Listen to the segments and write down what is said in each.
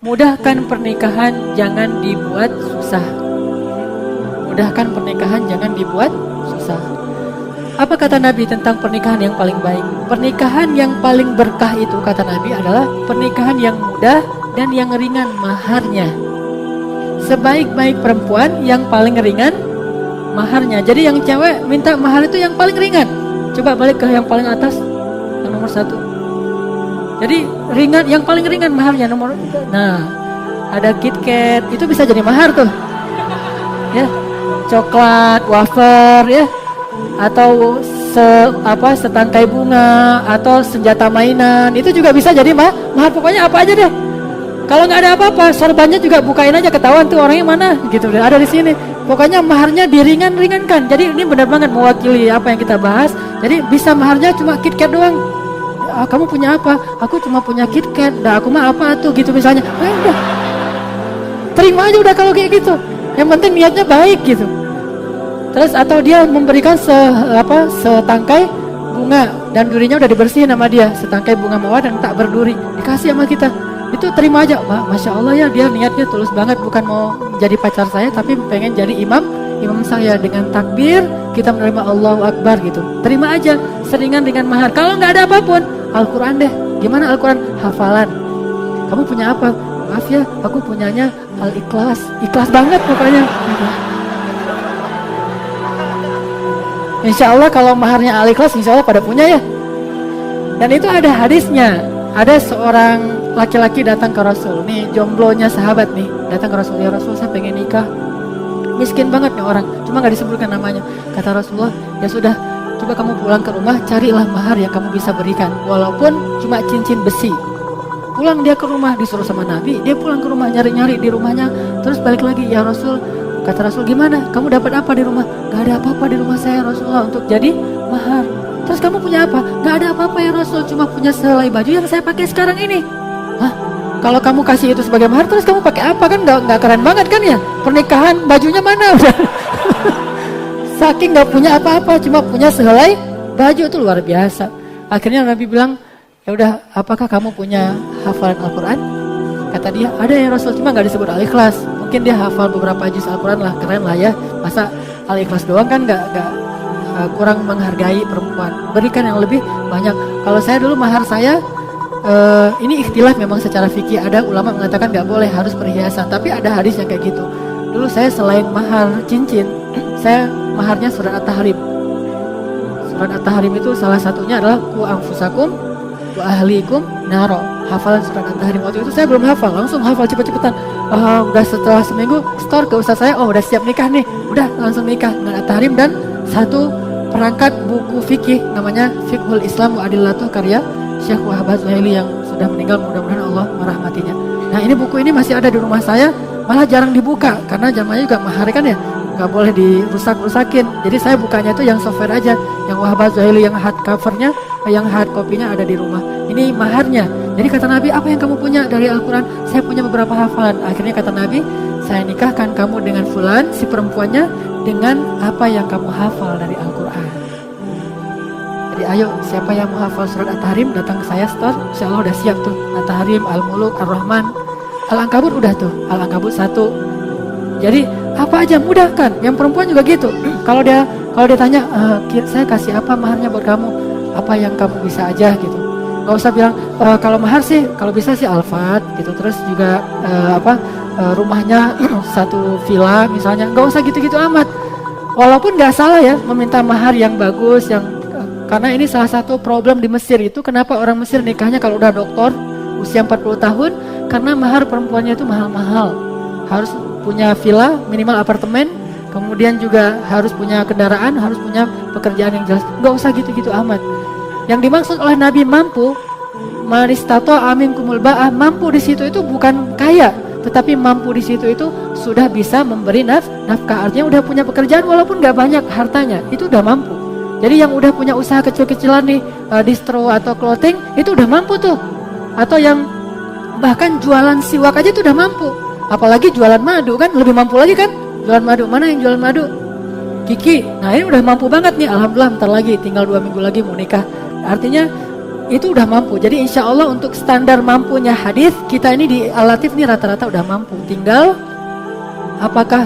Mudahkan pernikahan, jangan dibuat susah. Mudahkan pernikahan, jangan dibuat susah. Apa kata Nabi tentang pernikahan yang paling baik? Pernikahan yang paling berkah itu kata Nabi adalah pernikahan yang mudah dan yang ringan maharnya. Sebaik-baik perempuan yang paling ringan maharnya. Jadi yang cewek minta mahar itu yang paling ringan. Coba balik ke yang paling atas, yang nomor 1. Jadi ringan, yang paling ringan maharnya nomor. Nah, ada KitKat, itu bisa jadi mahar tuh. Ya, coklat, wafer, ya, atau setangkai bunga, atau senjata mainan, itu juga bisa jadi mahar. Pokoknya apa aja deh. Kalau nggak ada apa-apa, sorbannya juga bukain aja, ketahuan tuh orangnya mana, gitu. Ada di sini. Pokoknya maharnya diringankan. Jadi ini benar banget mewakili apa yang kita bahas. Jadi bisa maharnya cuma KitKat doang. Kamu punya apa? Aku cuma punya KitKat. Aku mah apa tuh gitu misalnya. Udah. Terima aja udah kalau kayak gitu. Yang penting niatnya baik gitu. Terus atau dia memberikan setangkai bunga dan durinya udah dibersihin sama dia, setangkai bunga mawar dan tak berduri, dikasih sama kita. Itu terima aja. Masya Allah ya, dia niatnya tulus banget, bukan mau jadi pacar saya tapi pengen jadi imam saya. Dengan takbir kita menerima Allahu Akbar gitu. Terima aja, seringan dengan mahar. Kalau nggak ada apapun, Al-Quran deh. Gimana Al-Quran? Hafalan. Kamu punya apa? Maaf ya, aku punyanya Al-Ikhlas. Ikhlas banget pokoknya. Insya Allah kalau maharnya Al-Ikhlas, insya Allah pada punya ya. Dan itu ada hadisnya. Ada seorang laki-laki datang ke Rasul. Nih jomblonya sahabat nih, datang ke Rasul. Ya Rasul, saya pengen nikah. Miskin banget nih orang, cuma gak disebutkan namanya. Kata Rasulullah, ya sudah, coba kamu pulang ke rumah, carilah mahar yang kamu bisa berikan, walaupun cuma cincin besi. Pulang dia ke rumah, disuruh sama Nabi, dia pulang ke rumah, nyari-nyari di rumahnya. Terus balik lagi, ya Rasul, kata Rasul, gimana? Kamu dapat apa di rumah? Gak ada apa-apa di rumah saya Rasulullah untuk jadi mahar. Terus kamu punya apa? Gak ada apa-apa ya Rasul, cuma punya sehelai baju yang saya pakai sekarang ini. Hah? Kalau kamu kasih itu sebagai mahar, terus kamu pakai apa? Kan nggak keren banget kan ya? Pernikahan bajunya mana? Saking nggak punya apa-apa, cuma punya sehelai baju, itu luar biasa. Akhirnya Nabi bilang, ya udah, apakah kamu punya hafalan Al-Quran? Kata dia, ada ya Rasul, cuma nggak disebut Al-Ikhlas. Mungkin dia hafal beberapa juz Al-Quran lah, keren lah ya. Masa Al-Ikhlas doang kan nggak kurang menghargai perempuan. Berikan yang lebih banyak. Kalau saya dulu mahar saya, ini ikhtilaf memang secara fikih. Ada ulama mengatakan nggak boleh, harus perhiasan. Tapi ada hadis yang kayak gitu. Dulu saya selain mahar cincin, saya maharnya surat At-Tahrim. Surat At-Tahrim itu salah satunya adalah ku anfusakum wa ahlikum naro. Hafalan surat At-Tahrim. Waktu itu saya belum hafal, langsung hafal cepet-cepetan. Udah setelah seminggu store ke ustaz saya, udah siap nikah nih. Udah langsung nikah dengan At-Tahrim dan satu perangkat buku fikih namanya Fiqhul Islam wa Adillatuh karya Syekh Wahab Zuhaili yang sudah meninggal, mudah-mudahan Allah merahmatinya. Nah ini buku ini masih ada di rumah saya, malah jarang dibuka karena zamannya juga mahar kan ya, nggak boleh dirusak-rusakin. Jadi saya bukanya itu yang software aja, yang Wahab Zuhaili yang hard covernya, yang hard copy-nya ada di rumah. Ini maharnya. Jadi kata Nabi, apa yang kamu punya dari Al-Quran? Saya punya beberapa hafalan. Akhirnya kata Nabi, saya nikahkan kamu dengan fulan, si perempuannya, dengan apa yang kamu hafal dari Al-Quran. Jadi ayo, siapa yang mau hafal surat At-Tahrim datang ke saya store, insya Allah udah siap tuh. At-Tahrim, Al-Muluk, Ar-Rahman, Al-Ankabut udah tuh, Al-Ankabut 1. Jadi apa aja mudah kan. Yang perempuan juga gitu. Kalau dia tanya, saya kasih apa maharnya buat kamu? Apa yang kamu bisa aja gitu. Gak usah bilang kalau mahar sih, kalau bisa sih Alfat gitu. Terus juga rumahnya satu villa misalnya. Gak usah gitu-gitu amat. Walaupun gak salah ya meminta mahar yang bagus, yang karena ini salah satu problem di Mesir itu, kenapa orang Mesir nikahnya kalau udah doktor usia 40 tahun, karena mahar perempuannya itu mahal-mahal. Harus punya villa, minimal apartemen, kemudian juga harus punya kendaraan, harus punya pekerjaan yang jelas. Gak usah gitu-gitu amat. Yang dimaksud oleh Nabi mampu, manistato amin kumul ba'ah, mampu di situ itu bukan kaya, tetapi mampu di situ itu sudah bisa memberi nafkah. Artinya udah punya pekerjaan walaupun gak banyak hartanya, itu udah mampu. Jadi yang udah punya usaha kecil-kecilan nih, distro atau clothing, itu udah mampu tuh. Atau yang bahkan jualan siwak aja itu udah mampu. Apalagi jualan madu kan, lebih mampu lagi kan. Jualan madu, mana yang jualan madu? Kiki, nah ini udah mampu banget nih, alhamdulillah bentar lagi, tinggal 2 minggu lagi mau nikah. Artinya itu udah mampu. Jadi insya Allah untuk standar mampunya hadis, kita ini di Al-Latif nih rata-rata udah mampu. Tinggal apakah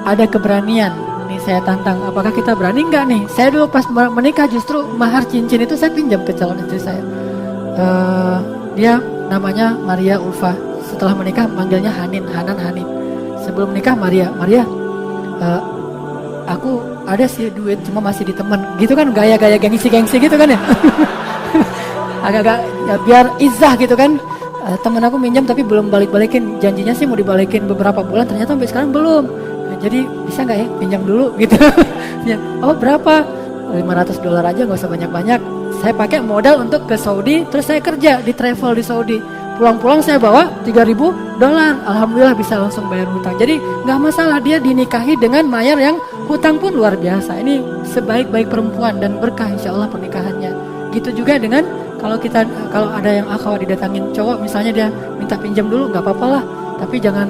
ada keberanian? Nih saya tantang, apakah kita berani nggak nih? Saya dulu pas menikah justru mahar cincin itu saya pinjam ke calon istri saya. Dia namanya Maria Ulfa. Setelah menikah manggilnya Hanan Hanin. Sebelum menikah Maria, aku ada sih duit cuma masih di teman. Gitu kan gaya-gaya gengsi-gengsi gitu kan ya. Agak-agak ya biar izah gitu kan. Temen aku minjam tapi belum balik-balikin. Janjinya sih mau dibalikin beberapa bulan, ternyata sampai sekarang belum. Nah, jadi bisa nggak ya pinjam dulu gitu. Ya, oh berapa? $500 aja, nggak usah banyak-banyak. Saya pakai modal untuk ke Saudi, terus saya kerja di travel di Saudi. Pulang-pulang saya bawa $3.000. Alhamdulillah bisa langsung bayar hutang. Jadi nggak masalah, dia dinikahi dengan mayar yang hutang pun luar biasa. Ini sebaik-baik perempuan dan berkah insya Allah pernikahannya. Gitu juga dengan kalau ada yang akhwat didatangin cowok, misalnya dia minta pinjam dulu, nggak apa-apa lah. Tapi jangan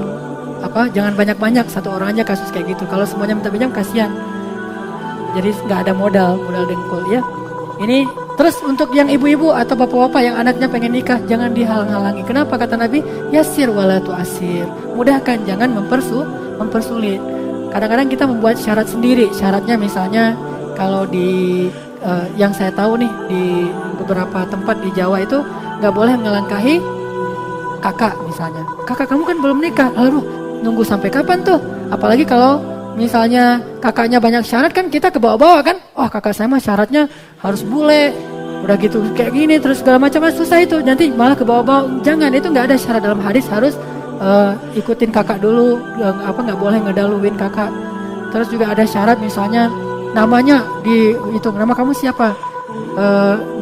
banyak-banyak, satu orang aja kasus kayak gitu. Kalau semuanya minta pinjam kasihan. Jadi nggak ada modal dengkul ya. Ini terus untuk yang ibu-ibu atau bapak-bapak yang anaknya pengen nikah, jangan dihalang-halangi. Kenapa kata Nabi? Yasir wala tu'asir. Mudahkan, jangan mempersulit. Kadang-kadang kita membuat syarat sendiri. Syaratnya misalnya kalau yang saya tahu nih di beberapa tempat di Jawa itu nggak boleh melangkahi kakak misalnya. Kakak kamu kan belum nikah, lalu nunggu sampai kapan tuh? Apalagi kalau misalnya kakaknya banyak syarat kan kita ke bawah-bawah kan. Oh kakak saya mah syaratnya harus bule, udah gitu kayak gini terus segala macam, susah itu. Nanti malah ke bawah-bawah. Jangan, itu nggak ada syarat dalam hadis harus ikutin kakak dulu, nggak boleh ngedaluin kakak. Terus juga ada syarat misalnya namanya dihitung, nama kamu siapa?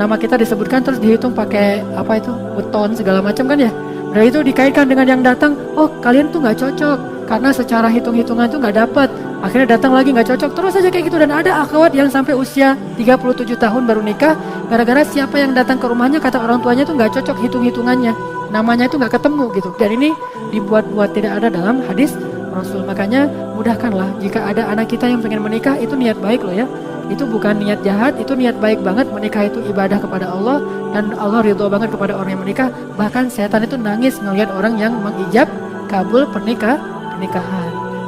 Nama kita disebutkan terus dihitung pakai apa itu beton segala macam kan ya. Udah itu dikaitkan dengan yang datang, oh kalian tuh nggak cocok karena secara hitung-hitungan tuh nggak dapat. Akhirnya datang lagi nggak cocok, terus aja kayak gitu. Dan ada akhwat yang sampai usia 37 tahun baru nikah gara-gara siapa yang datang ke rumahnya kata orang tuanya tuh nggak cocok hitung-hitungannya, namanya itu nggak ketemu gitu. Dan ini dibuat-buat, tidak ada dalam hadis Rasul. Makanya mudahkanlah jika ada anak kita yang pengen menikah, itu niat baik loh ya. Itu bukan niat jahat, itu niat baik banget. Menikah itu ibadah kepada Allah dan Allah ridho banget kepada orang yang menikah. Bahkan setan itu nangis ngelihat orang yang mengijab kabul pernikahan.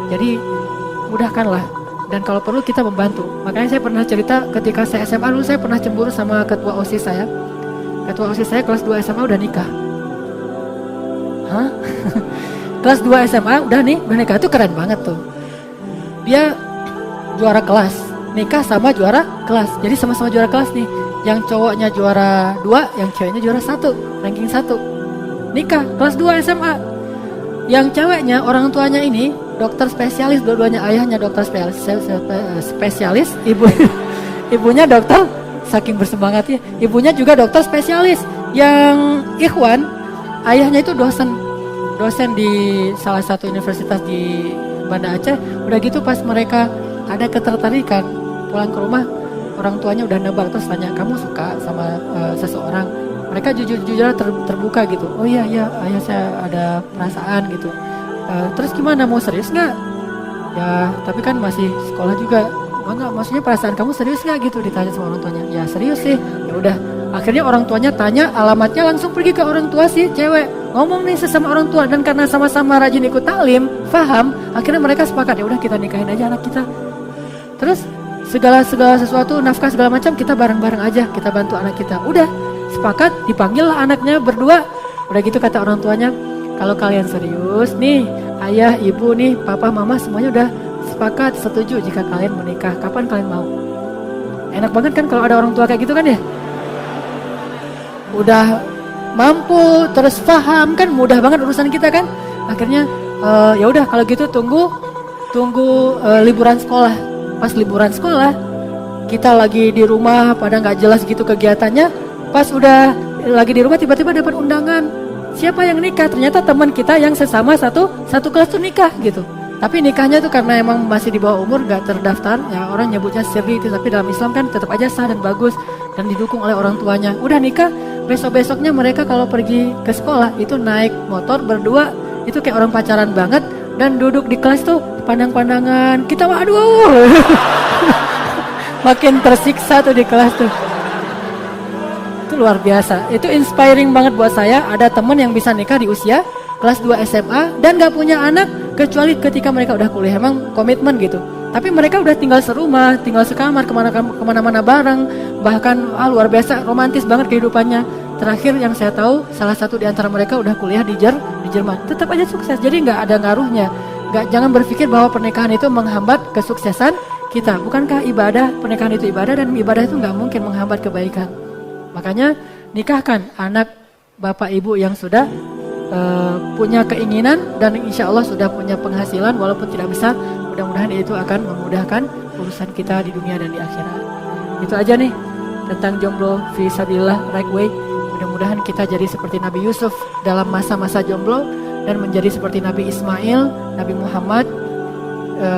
Jadi mudahkanlah, dan kalau perlu kita membantu. Makanya saya pernah cerita ketika saya SMA dulu, saya pernah cemburu sama ketua OSIS saya. Ketua OSIS saya kelas 2 SMA udah nikah. Hah? Kelas 2 SMA udah nikah, itu keren banget tuh. Dia juara kelas, nikah sama juara kelas. Jadi sama-sama juara kelas nih. Yang cowoknya juara 2, yang ceweknya juara 1, ranking 1. Nikah kelas 2 SMA. Yang ceweknya orang tuanya ini dokter spesialis, dua-duanya, ayahnya dokter spesialis, ibunya dokter, saking bersemangatnya, ibunya juga dokter spesialis. Yang ikhwan, ayahnya itu dosen di salah satu universitas di Banda Aceh. Udah gitu pas mereka ada ketertarikan, pulang ke rumah orang tuanya udah nebak, terus tanya, kamu suka sama seseorang? Mereka jujur terbuka gitu. Oh iya ayah saya ada perasaan gitu. Terus gimana, mau serius nggak? Ya tapi kan masih sekolah juga. Enggak, maksudnya perasaan kamu serius nggak gitu, ditanya sama orang tuanya. Ya serius sih. Ya udah. Akhirnya orang tuanya tanya alamatnya, langsung pergi ke orang tua si cewek. Ngomong nih sesama orang tua, dan karena sama-sama rajin ikut taklim, paham, akhirnya mereka sepakat, ya udah kita nikahin aja anak kita. Terus segala sesuatu, nafkah segala macam kita bareng-bareng aja, kita bantu anak kita. Udah sepakat, dipanggil lah anaknya berdua. Udah gitu kata orang tuanya, kalau kalian serius nih, ayah, ibu nih, papa, mama semuanya udah sepakat, setuju jika kalian menikah. Kapan kalian mau? Enak banget kan kalau ada orang tua kayak gitu kan ya? Udah mampu, terus paham kan, mudah banget urusan kita kan. Akhirnya ya udah kalau gitu tunggu liburan sekolah. Pas liburan sekolah kita lagi di rumah pada nggak jelas gitu kegiatannya. Pas udah lagi di rumah tiba-tiba dapat undangan. Siapa yang nikah? Ternyata teman kita yang sesama satu kelas tuh nikah gitu. Tapi nikahnya tuh karena emang masih di bawah umur, gak terdaftar. Ya orang nyebutnya sirri itu, tapi dalam Islam kan tetap aja sah dan bagus dan didukung oleh orang tuanya. Udah nikah, besok-besoknya mereka kalau pergi ke sekolah itu naik motor berdua, itu kayak orang pacaran banget, dan duduk di kelas tuh pandang-pandangan, kita waduh. Makin tersiksa tuh di kelas tuh. Itu luar biasa. Itu inspiring banget buat saya. Ada teman yang bisa nikah di usia kelas 2 SMA dan gak punya anak kecuali ketika mereka udah kuliah. Emang komitmen gitu. Tapi mereka udah tinggal serumah, tinggal sekamar, kemana-mana bareng. Bahkan luar biasa, romantis banget kehidupannya. Terakhir yang saya tahu, salah satu di antara mereka udah kuliah di Jerman. Tetap aja sukses, jadi nggak ada ngaruhnya. Jangan berpikir bahwa pernikahan itu menghambat kesuksesan kita. Bukankah pernikahan itu ibadah, dan ibadah itu nggak mungkin menghambat kebaikan. Makanya nikahkan anak bapak ibu yang sudah punya keinginan dan insya Allah sudah punya penghasilan walaupun tidak besar. Mudah-mudahan itu akan memudahkan urusan kita di dunia dan di akhirat. Itu aja nih tentang jomblo fi sabilillah right way. Mudah-mudahan kita jadi seperti Nabi Yusuf dalam masa-masa jomblo dan menjadi seperti Nabi Ismail, Nabi Muhammad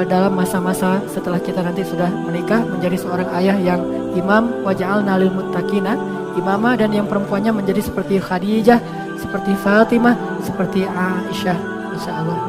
dalam masa-masa setelah kita nanti sudah menikah menjadi seorang ayah yang imam, waja'alna lil muttaqina imamah, dan yang perempuannya menjadi seperti Khadijah, seperti Fatimah, seperti Aisyah insyaallah.